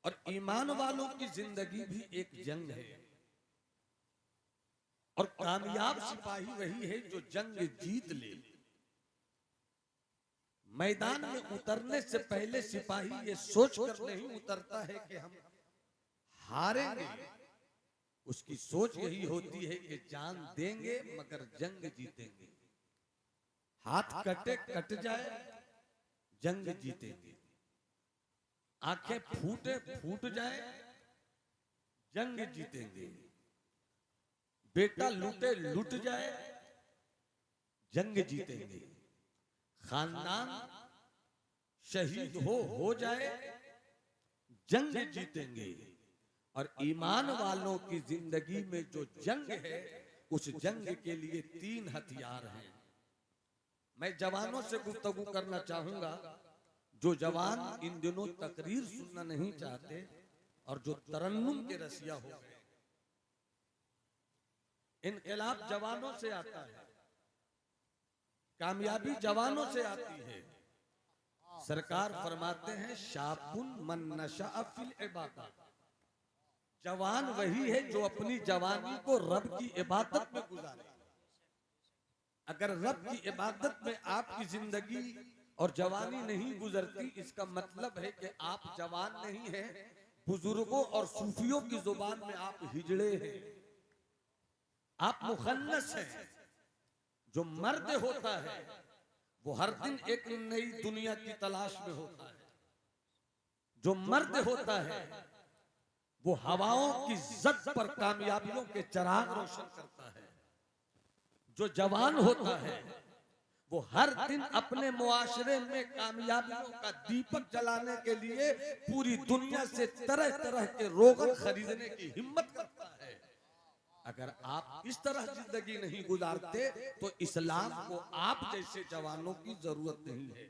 और ईमान वालों की जिंदगी भी एक जंग है। और कामयाब सिपाही वही है जो जंग जीत ले। मैदान में उतरने से पहले सिपाही ये सोचकर नहीं उतरता है कि हम हारेंगे। उसकी सोच यही होती है कि जान देंगे मगर जंग जीतेंगे। हाथ कटे कट जाए, जंग जीतेंगे। आंखें फूटे फूट जाए, जंग जीतेंगे। बेटा लूटे लूट जाए, जंग जीतेंगे। खानदान शहीद हो जाए, जंग जीतेंगे। और ईमान वालों की जिंदगी में जो जंग है, उस जंग के लिए 3 हथियार हैं। मैं जवानों से गुफ्तगू करना चाहूंगा। जो जवान इन दिनों तकरीर सुनना नहीं चाहते और जो तरन्नुम के रसिया हो गए। इनकलाब जवानों से आता है, कामयाबी जवानों से आती है। सरकार फरमाते हैं शापुन मन नशा फिल इबादत। जवान वही है जो अपनी जवानी को रब की इबादत में गुजारे। अगर रब की इबादत में आपकी जिंदगी और जवानी नहीं गुजरती, इसका मतलब है कि आप जवान नहीं हैं। बुजुर्गों और सूफियों की जुबान में आप हिजड़े हैं, आप मुखन्नस हैं। जो मर्द होता है वो हर दिन एक नई दुनिया की तलाश में होता है। जो मर्द होता है वो हवाओं की जद पर कामयाबियों के चिराग रोशन करता है। जो जवान होता है वो हर दिन अपने मुआशरे में कामयाबियों का दीपक जलाने के लिए पूरी दुनिया से तरह तरह के रोगन खरीदने की हिम्मत करता है। अगर आप इस तरह जिंदगी नहीं गुजारते तो इस्लाम को आप जैसे जवानों की जरूरत नहीं है।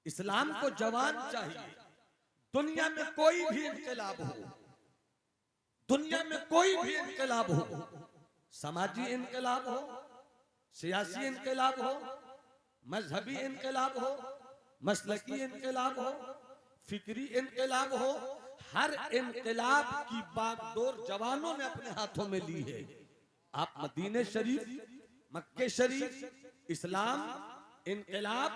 इस्लाम को जवान चाहिए। दुनिया में कोई भी इनकलाब हो, दुनिया में कोई भी इनकलाब हो, समाजी इनकलाब हो, सियासी इनकलाब हो, मजहबी इनकलाब हो, मसलकी इनकलाब हो, फिक्री इनकलाब हो, हर इनकलाब की बागडोर जवानों ने अपने हाथों में ली है। आप मदीने शरीफ, मक्के शरीफ, इस्लाम, इनकलाब,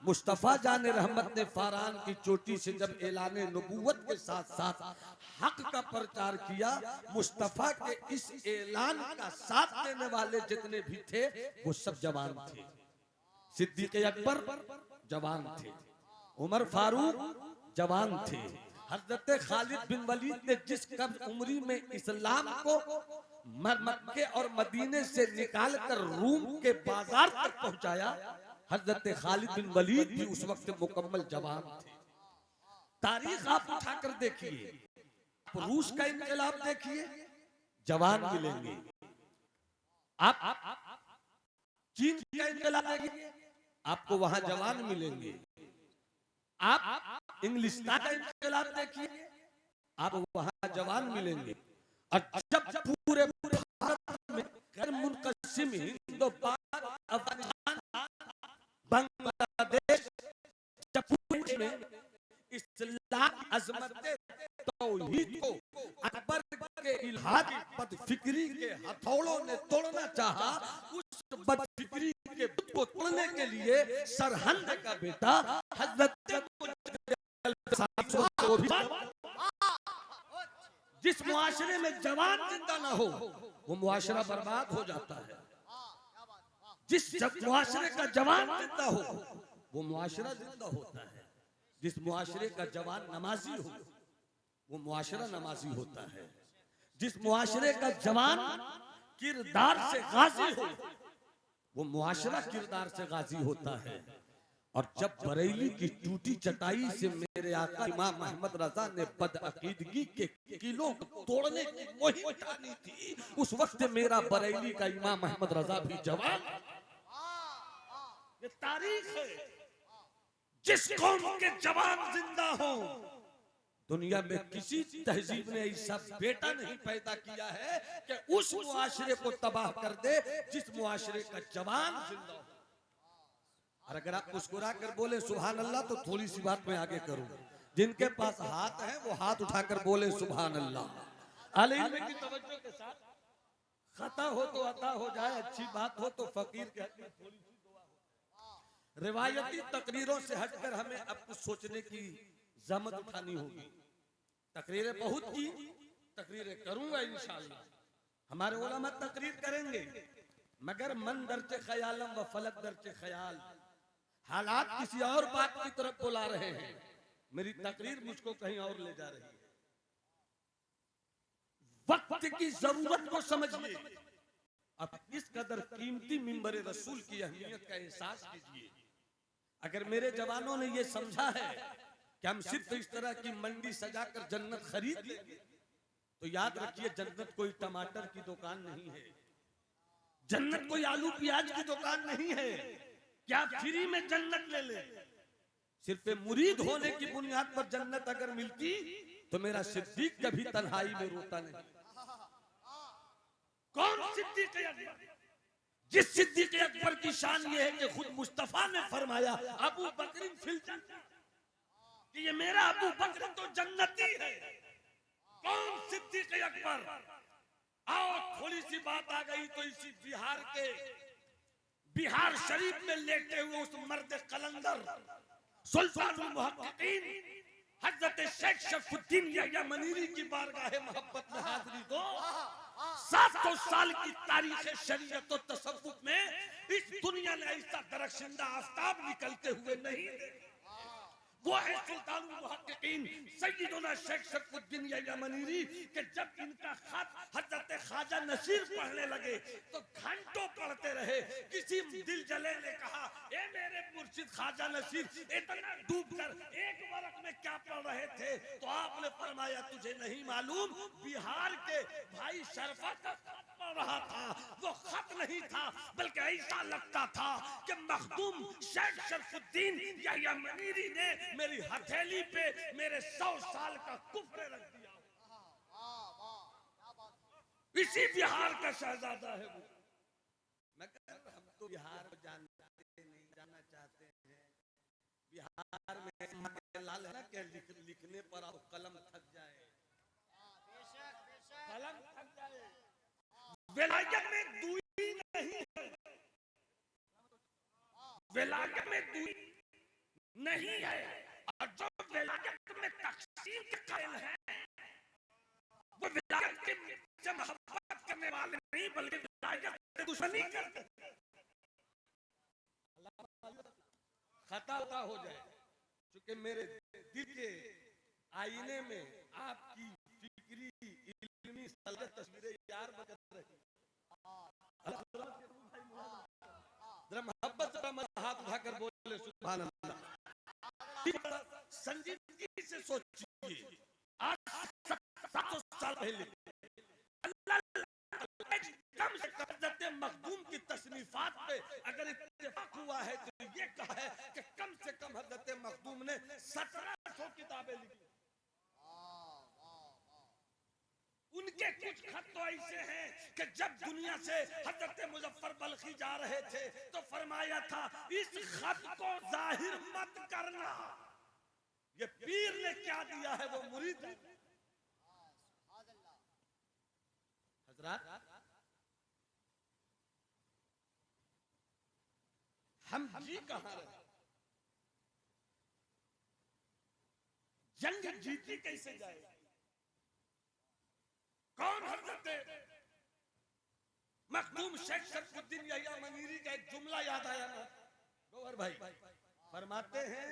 मुस्तफा जाने रहमत ने फारान की चोटी से जब ऐलान नबूवत के साथ साथ हक का प्रचार किया, मुस्तफा के इस ऐलान का साथ देने वाले जितने भी थे वो सब जवान थे। सिद्दीक अकबर जवान थे, उमर फारूक जवान थे। हजरत खालिद बिन वलीद ने जिस कब्ज उम्री में इस्लाम को मक्के और मदीने से निकालकर रूम के बाजार तक पहुंचाया, हजरत खालिद बिन वलीद भी उस वक्त मुकम्मल जवान थे। तारीख आप उठाकर देखिए, रूस का इनकलाब देखिए, जवान मिलेंगे। आप चीन का इनकलाब देखिए, आपको वहां जवान मिलेंगे। आप इंग्लिस्तान का इनकलाब देखिए, आप वहां जवान मिलेंगे। और जब पूरे भारत में गैर मुनक़सिम हिंद, अफगानिस्तान, बांग्लादेश, पूरे में इस्लाम अज़मत तौहीद को अकबर के इल्हादी बदफिक्री के हथौड़ों ने तोड़ना चाहा। उस बदफिक्री के बुत को तोड़ने के लिए सरहंद का बेटा हजरत जिस मुआशरे में जवान जिंदा ना हो वो मुआशरा बर्बाद हो जाता है। जिस मुआशरे का जवान जिंदा हो वो मुआशरा जिंदा होता है। जिस मुआशरे का जवान नमाजी हो वो मुआशरा नमाजी होता है। जिस मुआशरे का जवान किरदार से गाजी हो वो मुआशरा किरदार से गाजी होता है। और जब बरेली की टूटी चटाई से मेरे आका इमाम अहमद रजा ने बदअकीदगी के किलों को तोड़ने की मुहिम ठानी थी, उस वक्त मेरा बरेली का इमाम अहमद रजा भी जवान। ये तारीख है। जिस कौम के जवान जिंदा हो, दुनिया में किसी तहजीब ने ऐसा बेटा नहीं पैदा किया है कि उस मुआशरे को तबाह कर दे जिस मुआशरे का जवान जिंदा हो। और अगर आप मुस्कुरा कर बोले सुभान अल्लाह तो थोड़ी सी बात मैं आगे करूं। जिनके पास हाथ है वो हाथ उठाकर बोले सुभान अल्लाह। अली की तवज्जो के साथ खता हो तो अता हो जाए, अच्छी बात हो तो फकीर के हक में थोड़ी सी दुआ हो। रिवायती तकरीरों से हटकर हमें अब कुछ सोचने की जहमत उठानी होगी। तकरीरें बहुत की, तकरीरें करूंगा इंशाअल्लाह, हमारे उलमा तकरीर करेंगे, मगर मन दरचे ख्यालम व फलक दरचे ख्याल, हालात किसी और बात की तरफ बुला रहे हैं, मेरी तकरीर मुझको कहीं और ले जा रही है। वक्त की जरूरत को समझिए, अब इस कदर कीमती मिंबर रसूल की अहमियत का एहसास कीजिए। अगर मेरे जवानों ने ये समझा है कि हम सिर्फ इस तरह की मंडी सजाकर जन्नत खरीद लेंगे, तो याद रखिए जन्नत कोई टमाटर की दुकान नहीं है, जन्नत कोई आलू प्याज की दुकान नहीं है। क्या फ्री में जन्नत ले ले? सिर्फ मुरीद होने की बुनियाद पर जन्नत अगर मिलती तो मेरा सिद्दीक कभी तन्हाई में रोता नहीं। कौन सिद्दीक अकबर? जिस सिद्दीक अकबर की शान ये है कि खुद मुस्तफा ने फरमाया अबू बकर फिल जन्नत, कि ये मेरा अबू बकर तो जन्नती है। कौन सिद्दीक अकबर? आओ थोड़ी सी बात आ गई तो इसी बिहार शरीफ में लेटे हुए उस मर्द कलंदर सुल्तानुल मुहक्किकीन हजरत शेख शरफुद्दीन या मनीरी की बारगाह मोहब्बत में हाजिरी दो। 700 साल की तारीख शरीयत और तसव्वुफ में इस दुनिया ने ऐसा दरख्शिंदा आफ्ताब निकलते हुए नहीं देखा। वो है सुल्तानुल मुहक्किकीन सय्यदुना शेख शरफुद्दीन या मनीरी के जब इनका खत हजरत ख्वाजा नसीर पढ़ने लगे तो घंटों पढ़ते रहे। किसी दिल जले ने कहा ए मेरे मुर्शिद ख्वाजा नसीर, इतना डूब कर एक वर्ष में क्या पढ़ रहे थे? तो आपने फरमाया तुझे नहीं मालूम, बिहार के भाई शरफा का खत पढ़ रहा था। वो खत नहीं था बल्कि ऐसा लगता था कि मखदूम शेख शरफुद्दीन या मनीरी ने मेरी हथेली पे मेरे 100 साल का कुफ्र रख दिया। इसी बिहार का शहजादा है वो। मगर हम तो बिहार को जानते नहीं, जाना चाहते हैं। बिहार में लाल है ना कि लिखने पर आप कलम थक जाए, कलम थक जाए। विलायत में दूरी नहीं है, विलायत में दूरी नहीं है। और जो विलायत में तकसीम के कायल हैं, वो विलायत से मोहब्बत करने वाले नहीं बल्कि विलायत से दुश्मनी करते हैं। खता हो जाए, क्योंकि मेरे दिल के आईने में आपकी फिक्री इल्मी सलगत तस्वीरें यार बदल रही। जरा मोहब्बत से हाथ उठाकर बोले सुभान अल्लाह। संजीदगी से सोचिए, आज 700 साल पहले कम से कम हज़रत मखदूम की तसनीफात पे अगर इत्तेफाक हुआ है तो ये कहा है कि कम से कम हज़रत मखदूम ने 1700 किताबें लिखी। उनके कुछ खत तो ऐसे हैं कि जब दुनिया से हज़रत मुजफ्फर बल्खी जा रहे थे तो फरमाया था इस खत को जाहिर मत करना, ये पीर ने क्या दिया है वो मुरीद। हजरात हम जी कहां रहे, जंग जीती कैसे जाए? कौन हजरत मखदूम शेख शरफुद्दीन या मनीरी का एक जुमला याद आया ना गौहर भाई, फरमाते हैं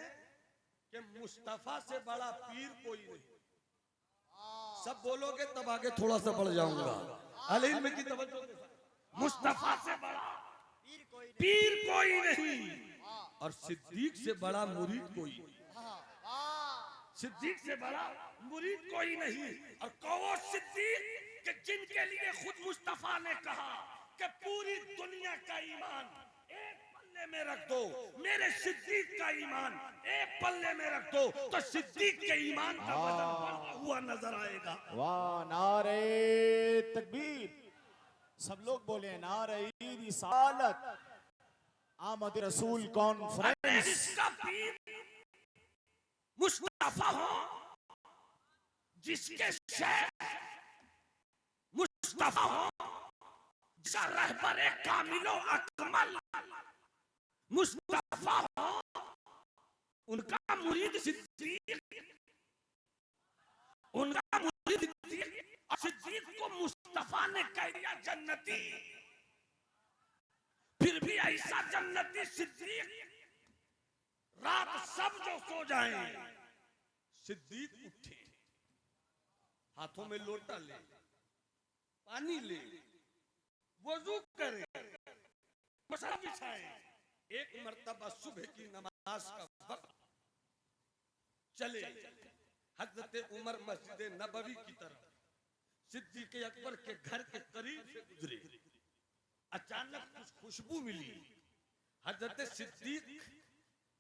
कि मुस्तफा से बड़ा पीर कोई नहीं। सब बोलोगे तब आगे थोड़ा सा बढ़ जाऊंगा। अली में की तवज्जो के साथ, मुस्तफा से बड़ा पीर कोई नहीं और सिद्दीक से बड़ा मुरीद कोई नहीं। सिद्दीक से बड़ा मुरीद कोई नहीं। और कहो सिद्दीक कि जिनके लिए खुद मुस्तफा ने कहा कि पूरी दुनिया का ईमान एक पल्ले में रख दो, मेरे सिद्दीक का ईमान एक पल्ले में रख दो तो सिद्दीक के ईमान का वजन बढ़ता हुआ नजर आएगा। वाह, नारे तकबीर। सब लोग बोले नारे रिसालत। आमद रसूल कॉन्फ्रेंस। इसका पीर मुस्तफा मुस्तफा हो जिसके शेख मुस्तफा हो, जिसका रहबरे कामिलो अकमल मुस्तफा हो, उनका मुरीद सिद्दीक, उनका मुरीद सिद्दीक, सिद्दीक को मुस्तफा ने कह दिया जन्नती। फिर भी ऐसा जन्नती सिद्दीक, रात सब जो सो जाएं, सिद्दीक उठे, हाथों में लोटा ले, पानी ले, वजू करे, मसला बिछाए। एक मर्तबा सुबह की नमाज का वक्त चले, हजरत उमर मस्जिद नबवी की तरफ सिद्दीक अकबर के घर के करीब से गुजरे। अचानक कुछ खुशबू मिली। हजरत सिद्दीक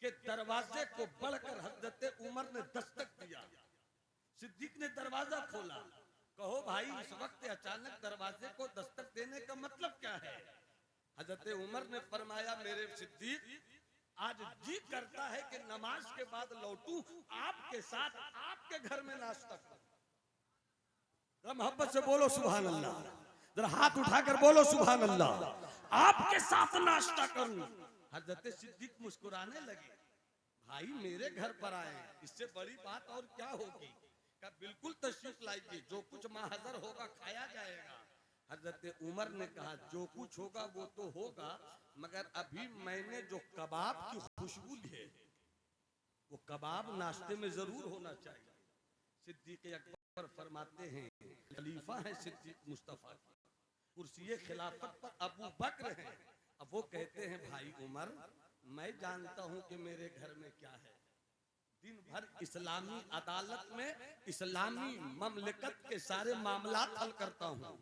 के दरवाजे को बढ़कर हजरत उमर ने दस्तक दिया। सिद्दीक ने दरवाजा खोला। कहो भाई, इस वक्त अचानक दरवाजे को दस्तक देने का मतलब क्या है? हजरत उमर ने फरमाया, मेरे सिद्दीक, आज जी करता है कि नमाज के बाद लौटूं आपके साथ, आपके घर में नाश्ता करूं। जरा मोहब्बत से बोलो सुभान अल्लाह, जरा हाथ उठाकर बोलो सुभान अल्लाह। आपके साथ नाश्ता करूं। हजरत सिद्दीक मुस्कुराने लगे। भाई मेरे घर पर आए, इससे बड़ी बात और क्या होगी? का बिल्कुल तशरीफ लाइए, जो कुछ माहज़र होगा खाया जाएगा। हजरत उमर ने कहा, जो कुछ होगा वो तो होगा, मगर अभी मैंने जो कबाब की खुशबू ली है, वो कबाब नाश्ते में जरूर होना चाहिए। सिद्दीक अकबर फरमाते हैं, खलीफा है सिद्दीक मुस्तफा, कुर्सी खिलाफत पर अबू बकर हैं। अब वो कहते हैं, भाई उमर, मैं जानता हूं कि मेरे घर में क्या है। दिन भर इस्लामी अदालत में इस्लामी ममलिकत के सारे मामलात हल करता हूं,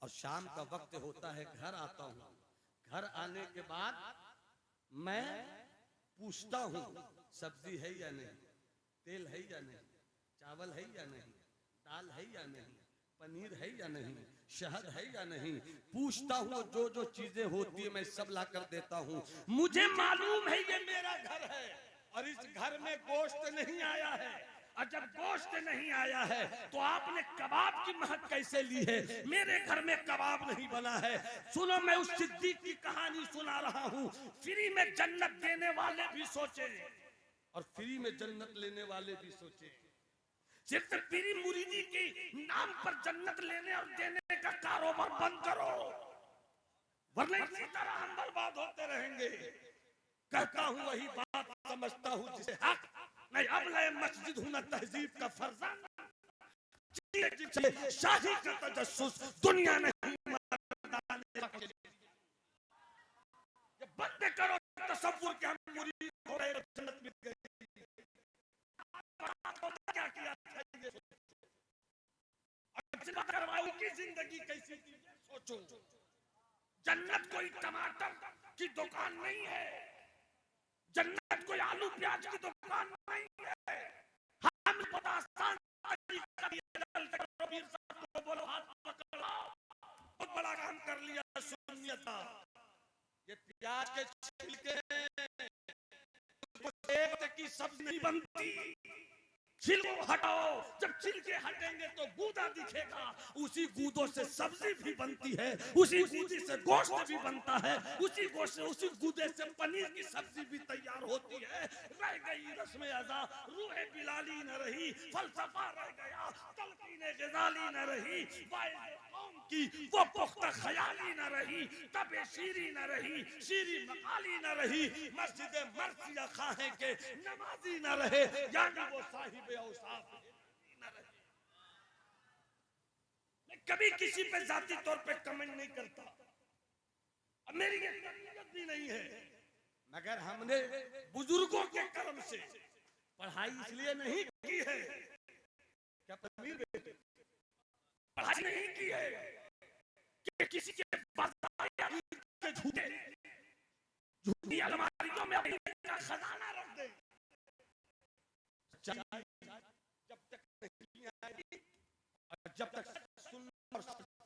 और शाम का वक्त होता है, घर आता हूं। घर आने के बाद मैं पूछता हूं, सब्जी है या नहीं, तेल है या नहीं, चावल है या नहीं, दाल है या नहीं, पनीर है या नहीं, शहद है या नहीं। पूछता हूँ, जो जो चीजें होती है मैं सब ला कर देता हूँ। मुझे मालूम है ये मेरा घर है और इस घर में गोश्त नहीं आया है, और जब गोश्त नहीं आया है तो आपने कबाब की महक कैसे ली है? मेरे घर में कबाब नहीं बना है। सुनो, मैं उस सिद्दीक की कहानी सुना रहा हूँ। फ्री में जन्नत देने वाले भी सोचे और फ्री में जन्नत लेने वाले भी सोचे। सिर्फ पीरी मुरीदी की नाम पर जन्नत लेने और देने का कारोबार बंद करो, वरना इसी तरह हम बर्बाद होते रहेंगे। कहता हूँ वही बात, समझता हूँ जिसे हक। मैं अबले मस्जिद हूं न तहजीब का फर्जंद, शाही का तजस्सुस दुनिया नहीं मर्दाने का। ये बंद करो तसव्वुर के हम मुरीद हो गए, जन्नत मिल गई। क्या किया की जिंदगी कैसी थी सोचो। जन्नत कोई टमाटर की दुकान नहीं है, जन्नत कोई आलू प्याज की दुकान नहीं है। हम बोलो हाथ पकड़ो, बहुत बड़ा काम कर लिया सुन्नियत। ये प्याज के छिलके की सब्जी नहीं बनती, छिलको हटाओ। जब छिलके हटेंगे तो गूदा दिखेगा, उसी गूदों से सब्जी भी बनती है, उसी गूदे से गोश्त भी बनता है, उसी गोश्त से उसी गूदे से पनीर की सब्जी भी तैयार होती है। रह गई रस्म अज़ा, रूह बिलाली न रही, फलसफा रह गया, तलकीने ग़ज़ाली न रही, कौम की वो पुख्ता ख़याली न रही, तबे शीरी न रही, शीरी मकाली न रही, मस्जिद मर्सिया खाहे के नमाजी न रहे, यानी वो साहिब औसाफ न रहे। मैं कभी किसी पे जाती तौर पे कमेंट नहीं करता, अब मेरी ये तरबियत भी नहीं है, मगर हमने बुजुर्गों के कर्म से पढ़ाई इसलिए नहीं की है, क्या तमीर बेटे, पढ़ाई नहीं की है कि किसी के के झूठी अलमारियों में अपनी खजाना रख दे। जब तक नहीं आएगी और जब तक सुनना और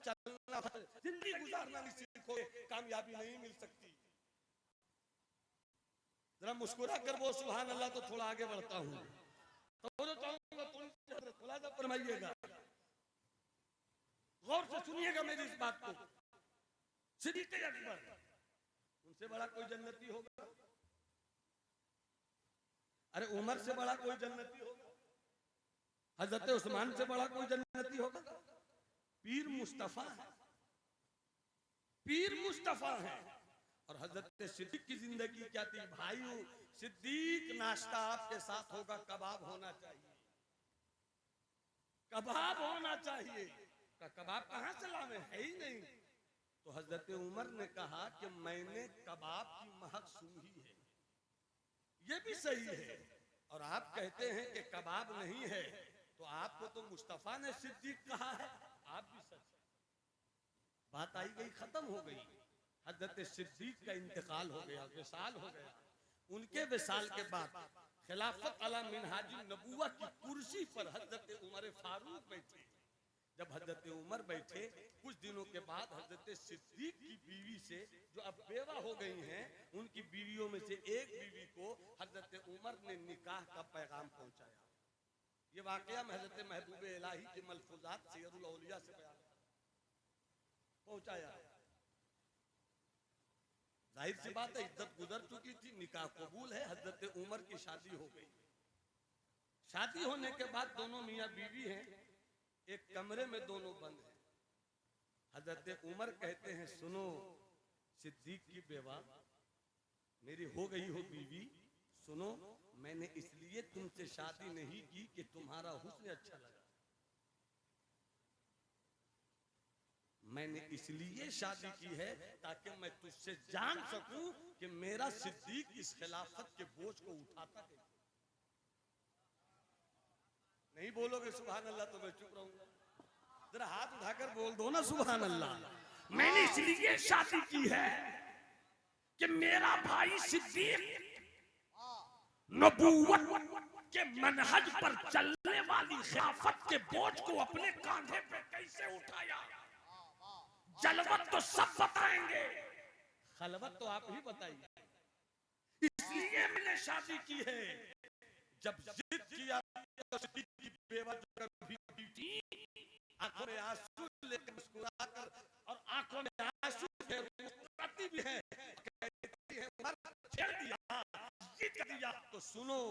चलना, जिंदगी गुजारना नहीं सीखोगे, कामयाबी नहीं मिल सकती। जरा मुस्कुरा कर वो सुभान अल्लाह तो थोड़ा आगे बढ़ता हूँ। तो वो जो चाहूंगा थोड़ा सा फरमाइएगा, गौर से सुनिएगा मेरी इस बात को। सिद्दीक़ अकबर, उनसे बड़ा कोई जन्नती होगा? अरे उमर से बड़ा कोई जन्नती होगा? हजरत उस्मान से बड़ा कोई जन्नती होगा? पीर मुस्तफा है, पीर मुस्तफा है। और हजरत सिद्दीक की जिंदगी क्या थी भाइयों? सिद्दीक नाश्ता आपके साथ होगा, कबाब होना चाहिए, कबाब होना चाहिए। का कबाब कहां से लावे, है ही नहीं। तो हजरत उमर ने कहा कि मैंने कबाब की महक सूंघी है, ये भी सही है। और आप कहते हैं कि कबाब नहीं है, तो आपको तो मुस्तफा ने सिद्दीक कहा है, आप भी सच। बात आई गई, खत्म हो गई। हजरत सिद्दीक का इंतकाल हो गया, विसाल हो गया। उनके विसाल के बाद खिलाफत अला मिनहाज नबुव्वह की कुर्सी पर हजरत उमर फारूक बैठे। जब हजरत उमर बैठे, कुछ दिनों के बाद हजरत सिद्दीक की बीवी से, जो अब बेवा हो गई हैं, उनकी बीवियों में से एक बीवी को हजरत उमर ने निकाह का पैगाम पहुंचाया। ये वाकया में हजरत महबूब इलाही के मलफूजात सैयदुल औलिया से बयान पहुंचाया। जाहिर सी बात है, इद्दत गुजर चुकी थी, निकाह कबूल है, हजरत उमर की शादी हो गई। शादी होने के बाद दोनों मियाँ बीवी हैं, एक कमरे में दोनों बंद हैं। हजरत उमर कहते हैं, सुनो सिद्दीक की बेवा, मेरी हो गई हो बीवी, सुनो मैंने इसलिए तुमसे शादी नहीं की कि तुम्हारा हुस्न अच्छा लगा, मैंने इसलिए शादी की है ताकि मैं तुझसे जान सकूं कि मेरा सिद्दीक इस खिलाफत के बोझ को उठाता है। नहीं बोलोगे सुभान अल्लाह तो मैं चुप रहूंगा। जरा हाथ उठाकर बोल दो ना सुभान अल्लाह। मैंने इसलिए शादी की है कि मेरा भाई सिद्दीक नबूवत के मनहज पर चलने वाली खिलाफत के बोझ को अपने कांधे पे कैसे उठाया। जलवत तो सब बताएंगे, खलवत तो आप ही बताइए। इसलिए मैंने शादी की है। जब जिद किया तो सिद्दीक की बेवा जो कभी थी, आंखों में आंसू लेकर मुस्कुराकर, और आंखों में आंसू है मुस्कुराती भी है, कहती है मर छेड़ दिया, जिद कर दिया। तो सुनो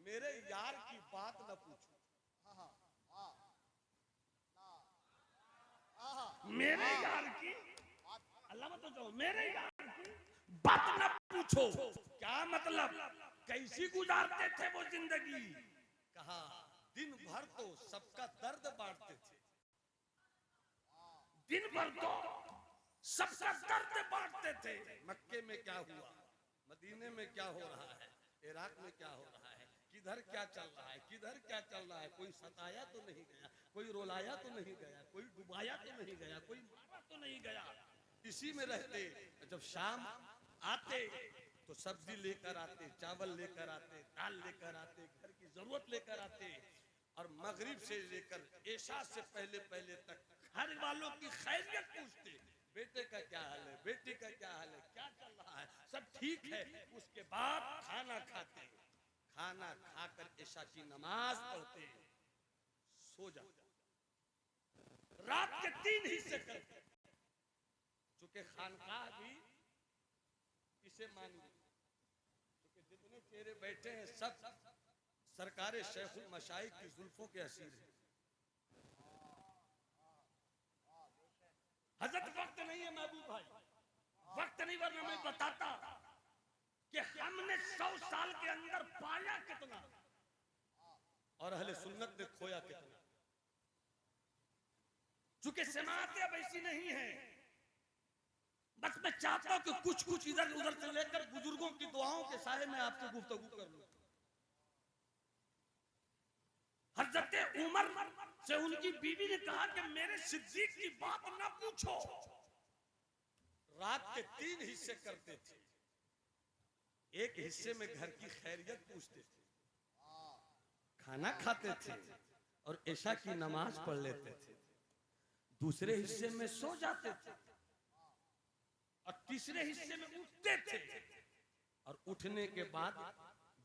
मेरे यार की बात न पूछो, मेरे यार की अल्लाह मत जाओ, मेरे यार की बात न पूछो। क्या मतलब, कैसी गुजारते थे वो जिंदगी। कहा दिन भर तो सबका दर्द बांटते थे, दिन भर तो सबका दर्द बांटते थे। मक्के में क्या हुआ, मदीने में क्या हो रहा है, इराक में क्या हो रहा है, किधर क्या चल रहा है, किधर क्या चल रहा है। कोई सताया तो नहीं गया, कोई रुलाया तो नहीं गया, कोई डुबाया तो नहीं गया, कोई मारा तो नहीं गया। इसी में रहते। जब शाम आते तो सब्जी लेकर आते, चावल लेकर आते, दाल लेकर आते, घर की जरूरत लेकर आते, और मगरिब से लेकर ऐशा से पहले पहले तक घर वालों की खैरियत पूछते। बेटे का क्या हाल है, बेटी का क्या हाल है, क्या चल रहा है, सब ठीक है। उसके बाद खाना खाते, खाना खाकर ऐशा की नमाज पढ़ते, सो जाते। रात के 3 हिस्से करते, चूंकि खानकाह भी इसे मानिए, क्योंकि जितने चेहरे बैठे हैं सब सरकारे शेखुल मशाइख की जुल्फों के असीर हैं। हजरत वक्त नहीं है महबूब भाई, वक्त नहीं, वरना मैं बताता कि हमने 100 साल के अंदर पाया कितना और अहले सुन्नत ने खोया कितना। चूंकि समाअत अब ऐसी नहीं है, बस मैं चाहता हूं कि कुछ कुछ इधर उधर से लेकर बुजुर्गों की दुआओं के साये में आपसे गुफ्तगू कर लूं। हजरत उमर से उनकी बीवी ने कहा कि मेरे सिद्दीक की बात ना पूछो। रात के 3 हिस्से करते थे, एक हिस्से में घर की खैरियत पूछते थे, खाना खाते थे और ऐशा की नमाज पढ़ लेते थे। दूसरे हिस्से में सो जाते थे और तीसरे हिस्से में उठते थे और उठने के बाद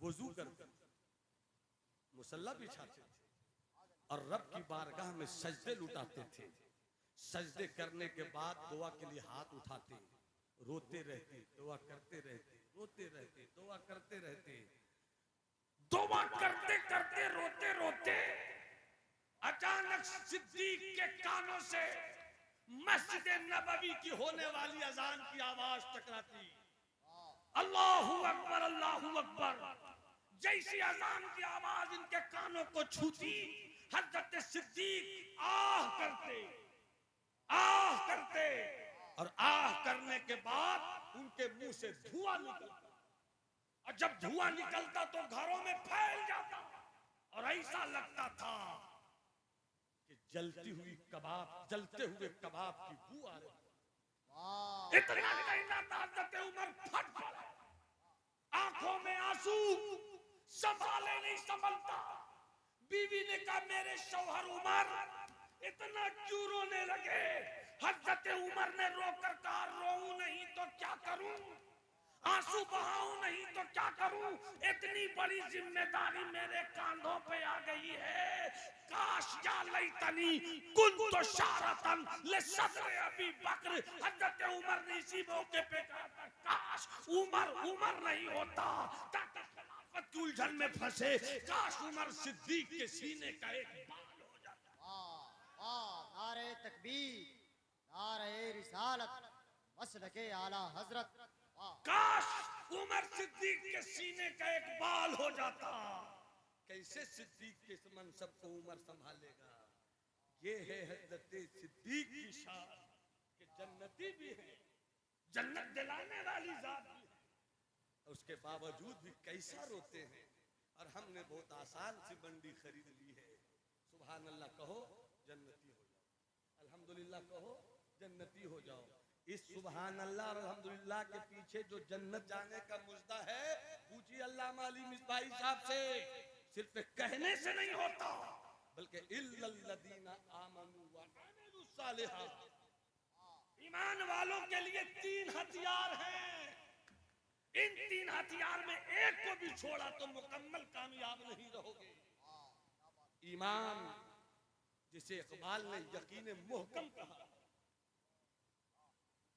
वुजू करते थे। मुसल्ला बिछाते थे और रब की बारगाह में सजदे लुटाते थे। सजदे करने के बाद दुआ के लिए हाथ उठाते, रोते रहते, दुआ करते रहते, रोते रहते, दुआ करते रहते। दुआ करते करते रोते रोते अचानक सिद्दीक के कानों से मस्जिद नबवी की होने वाली अजान की आवाज टकराती। अल्लाहू अकबर, अल्लाहू अकबर। जैसी अजान की आवाज इनके कानों को छूती, हजरत सिद्दीक आह करते और आह करने के बाद उनके मुंह से धुआं निकलता, और जब धुआं निकलता तो घरों में फैल जाता और ऐसा लगता था कि जलते हुए कबाब की बू आ रही। इतना कहना था हजरत उमर फट पड़े, आंखों में आंसू संभाले नहीं संभलता। बीवी ने कहा मेरे शौहर उमर इतना क्यों रोने लगे? हजरत उमर ने रोकर कहा रोऊं नहीं तो क्या करूं, आंसू बहाऊं नहीं तो क्या करूं, इतनी बड़ी जिम्मेदारी मेरे कांधों पे आ गई है। काश या लैतनी कुन्तु शारतन लिसद्र अबी बकर। हजरत उमर ने इसी मौके पे कहा था काश उमर नहीं होता ताकि खिलाफत की उलझन में फंसे, काश उमर सिद्दीक के सीने का एक बाल हो जाता। नारे तकबीर, नारे रिसालत, मसलके आला हजरत। काश उमर सिद्दीक के सीने का एक बाल हो जाता। कैसे सिद्दीक के इस मनसब को उमर संभालेगा? ये है हजरत सिद्दीक की शान कि जन्नती भी है, जन्नत दिलाने वाली जात भी है। उसके बावजूद भी कैसा रोते हैं। और हमने बहुत आसान सी बंडी खरीद ली है। सुभान अल्लाह कहो जन्नती हो जाओ, अल्हम्दुलिल्लाह कहो जन्नती हो जाओ। इस सुभान अल्लाह और अल्हम्दुलिल्लाह के पीछे जो जन्नत जाने का मुजदा है, पूछिए अल्लामा अली मिसबाही साहब से। सिर्फ कहने से नहीं होता, बल्कि इल्लल्लज़ीना आमनू व अमिलुस सालिहात। ईमान वालों के लिए 3 हथियार हैं। इन 3 हथियार में एक को भी छोड़ा तो मुकम्मल कामयाब नहीं रहोगे। ईमान, जिसे इकबाल ने यकीन मुहकम कहा,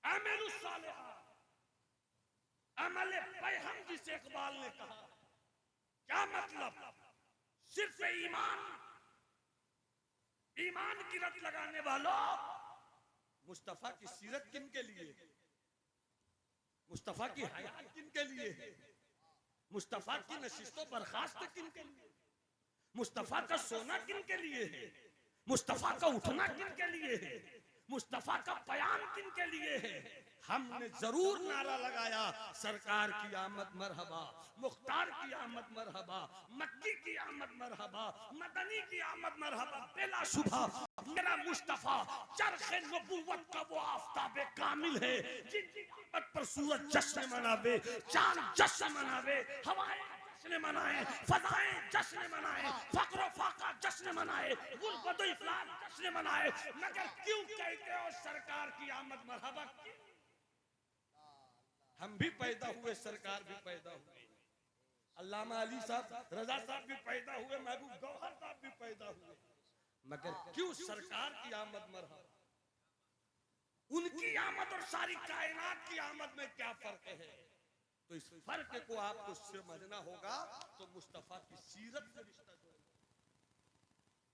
अमिलुस सालिहात, अमल पैहम जिसे इकबाल ने कहा। क्या मतलब? सिर्फ ईमान की रट लगाने वालों, मुस्तफा की सीरत किन के लिए है? मुस्तफा की हयात किन के लिए है? मुस्तफा की नशिस्तो बर्खास्त किन के लिए? मुस्तफा का सोना किन के लिए है? मुस्तफा का उठना किन के लिए है? मुस्तफा का बयान किन के लिए है? हमने जरूर नारा लगाया सरकार की आमद मरहबा, मुख्तार की आमद मरहबा, मक्की की आमद मरहबा, मदनी की आमद मरहबा। बेला शुबा मेरा मुस्तफा चरखे नबुव्वत का वो आफताबे कामिल है जिनकी आमद पर सूरज जश्न मनावे, चांद जश्न मनावे, हवाएं जश्न मनाए, फजाएं जश्न मनाए, फक्र फाका जश्न मनाए, गुर्बत इफलास जश्न मनाए। मगर क्यों कहते हो सरकार की आमद मरहबा? हम भी पैदा हुए, सरकार भी पैदा हुए, अल्लामा अली साहब, रजा साहब भी पैदा हुए, महबूब गौहर साहब भी पैदा हुए। मगर क्यों सरकार की आमद मरहबा? उनकी आमद और सारी कायनात की आमद में क्या फर्क है? तो इस फर्क को आपको समझना होगा। तो मुस्तफा की सीरत से रिश्ता जोड़ना,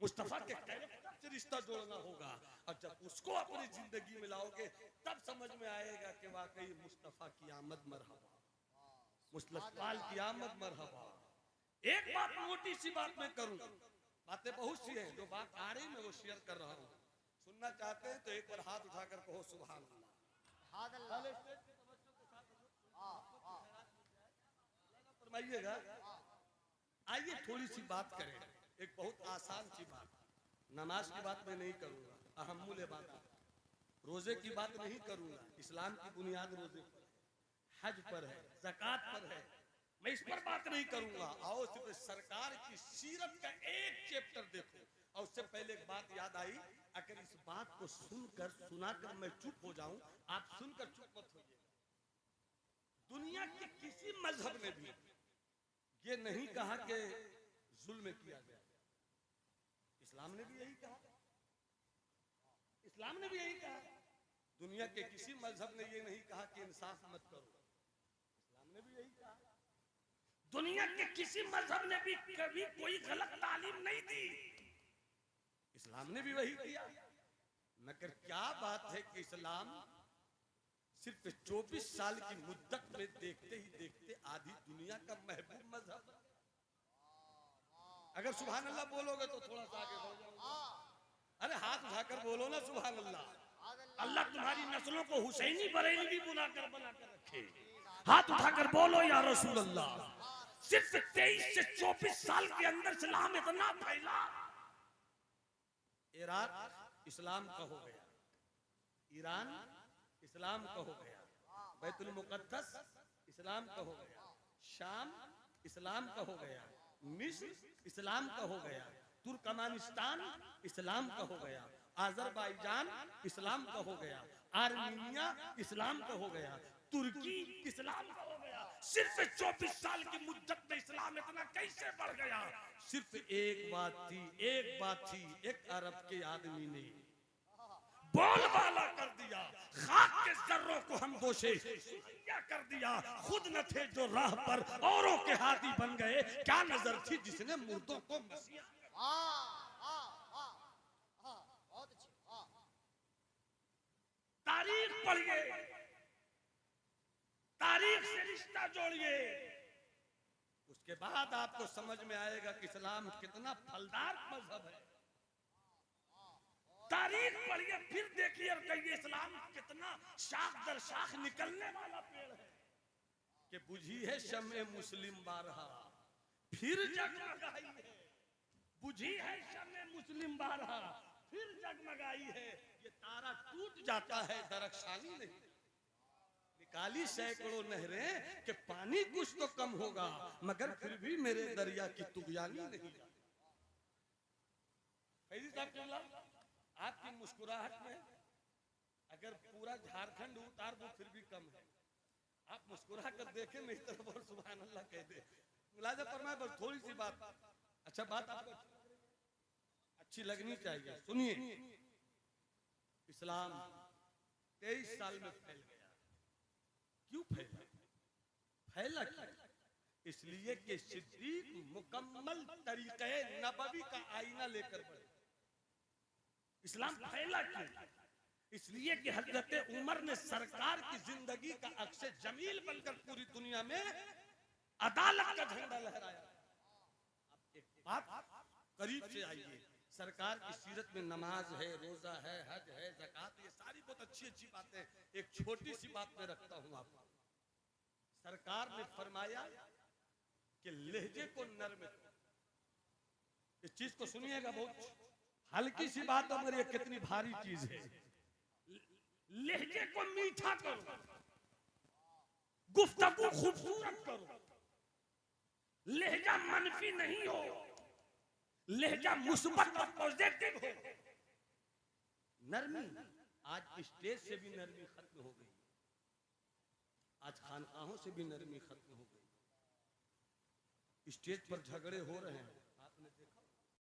मुस्तफा के कैरेक्टर से रिश्ता जोड़ना होगा। और जब उसको अपनी जिंदगी में लाओगे तब समझ में आएगा कि वाकई मुस्तफा की आमद मरहबा, मुस्तफाल की आमद मरहबा। एक बात मोटी सी बात मैं करूं, बातें बहुत सी हैं, जो बात आ रही मैं वो शेयर कर रहा हूं। सुनना चाहते हैं तो एक बार हाथ उठाकर कहो सुभान अल्लाह। फरमाइएगा। आइए थोड़ी सी बात करें, एक बहुत आसान सी बात। नमाज की बात मैं नहीं करूंगा, अहम्मुल इबादत, रोजे की बात नहीं करूंगा, इस्लाम की बुनियाद रोजे पर है, हज पर है, ज़कात पर है, मैं इस पर बात नहीं करूंगा। आओ सिर्फ सरकार की सीरत का एक चैप्टर देखो। और उससे पहले एक बात याद आई, अगर इस बात को सुनाकर मैं चुप हो जाऊं, आप सुनकर चुप मत होइए। दुनिया के किसी मजहब ने भी ये नहीं कहा कि जुल्म किया गया। इस्लाम ने भी यही कहा, इस्लाम ने भी यही कहा। दुनिया के किसी मजहब ने ये नहीं कहा कि इंसाफ मत करो, इस्लाम ने भी यही कहा। दुनिया के किसी मजहब ने भी कभी कोई गलत तालीम नहीं दी, इस्लाम ने भी वही किया। मगर क्या बात है कि इस्लाम सिर्फ 24 साल की मुद्दत में देखते ही देखते आधी दुनिया का महबूब मजहब। अगर सुभान अल्लाह बोलोगे तो थोड़ा सा आगे बढ़ जाओगे। अरे हाथ उठाकर बोलो ना सुभान अल्लाह। अल्लाह तुम्हारी नस्लों को हुसैनी बरेलवी बनाकर रखे। हाथ उठाकर बोलो या रसूल अल्लाह। सिर्फ 23 से 24 साल के अंदर इस्लाम इतना फैला। इराक इस्लाम का हो गया, ईरान इस्लाम का हो गया, बैतुल मुकद्दस इस्लाम का हो गया, शाम इस्लाम का हो गया, मिस्र इस्लाम का हो गया, तुर्कमानिस्तान इस्लाम का हो गया, अजरबैजान इस्लाम का हो गया, आर्मीनिया इस्लाम का हो गया, तुर्की इस्लाम का हो गया। सिर्फ 24 साल की मुद्दत में इस्लाम इतना कैसे बढ़ गया? सिर्फ एक बात थी, एक अरब के आदमी ने बोलबाला कर दिया, खाक के जर्रों को हम दोषे सुइया कर दिया। खुद न थे जो राह पर औरों के हाथी बन गए। क्या नजर थी जिसने मुर्दों को मसीहा। बहुत अच्छी। तारीख पढ़िए, तारीख से रिश्ता जोड़िए, उसके बाद आपको समझ में आएगा कि इस्लाम कितना फलदार मजहब है। तारीख पढ़िए, फिर देखिए और कहिए इस्लाम कितना शाख दर शाख निकलने वाला पेड़ है। कि बुझी है शम्मे मुस्लिम बारहा फिर जगमगाई है, बुझी है शम्मे मुस्लिम बारहा फिर जगमगाई है। ये तारा टूट जाता है दरख्शानी नहीं। निकाली सैकड़ों नहरें कि पानी कुछ तो कम होगा, मगर फिर भी मेरे दरिया की तुगयानी नहीं। फैजी साहब, आपकी मुस्कुराहट में अगर पूरा झारखंड उतार दो फिर भी कम है। आप मुस्कुरा कर देखें मेरी तरफ और सुभान अल्लाह कह दे। मुलाजा फरमाए बस थोड़ी सी बात, अच्छा बात आपको अच्छी लगनी चाहिए। सुनिए, इस्लाम 23 साल में फैल गया। क्यों फैला? फैला क्यों? इसलिए कि सिद्दीक मुकम्मल तरीके नबवी का आईना लेकर बढ़े। इस्लाम फैला क्यों? इसलिए कि हजरत उमर ने सरकार की जिंदगी का अक्स जमील बनकर पूरी दुनिया में अदालत का झंडा लहराया। अब एक बात करीब से आइए, सरकार की सीरत में नमाज है, रोजा है, हज है, ज़कात, ये सारी बहुत अच्छी अच्छी बातें एक छोटी सी बात में रखता हूं आपको। सरकार ने फरमाया कि लहजे को नर्म करो। इस चीज को सुनिएगा, बहुत हल्की सी बात है मगर ये कितनी भारी चीज है। लहजे को मीठा करो, गुफ्तगू खूबसूरत करो, लहजा मनफी नहीं हो, लहजा मुस्बत और पॉजिटिव हो। नरमी, आज स्टेज से भी नरमी खत्म हो गई, आज खानकाहों से भी नरमी खत्म हो गई। स्टेज पर झगड़े हो रहे हैं,